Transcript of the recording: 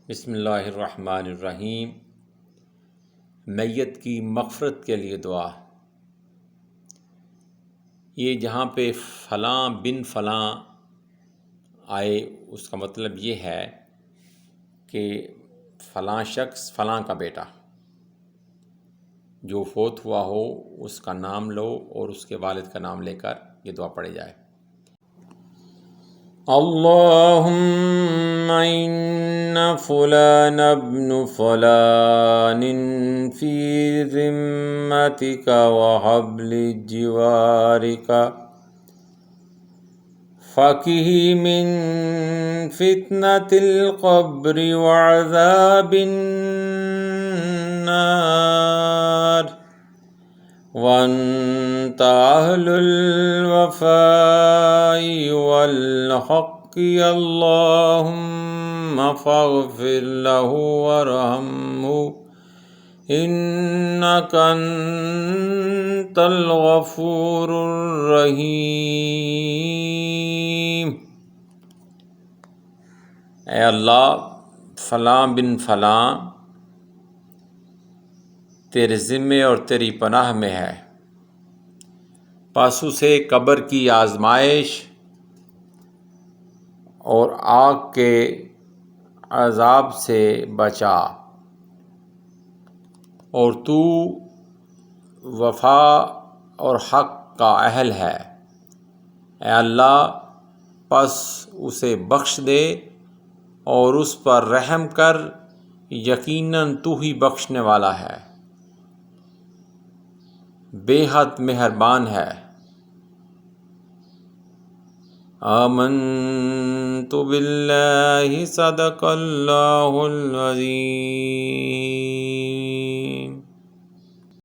بسم اللہ الرحمن الرحیم۔ میت کی مغفرت کے لیے دعا۔ یہ جہاں پہ فلاں بن فلاں آئے اس کا مطلب یہ ہے کہ فلاں شخص فلاں کا بیٹا جو فوت ہوا ہو اس کا نام لو اور اس کے والد کا نام لے کر یہ دعا پڑھی جائے۔ اللہم ان فلان ابن فلان فی ذمتک وحبل جوارک فقہ من فتنة القبر وعذاب النار وانت اہل الوفاء والحق اللہم فاغفر له وارحمہ انک انت الغفور الرحیم۔ اے اللہ، فلاں بن فلاں تیرے ذمے اور تیری پناہ میں ہے، پس اسے قبر کی آزمائش اور آگ کے عذاب سے بچا، اور تو وفا اور حق کا اہل ہے۔ اے اللہ، پس اسے بخش دے اور اس پر رحم کر، یقیناً تو ہی بخشنے والا ہے، بے حد مہربان ہے۔ آمنت باللہ صدق اللہ العظیم۔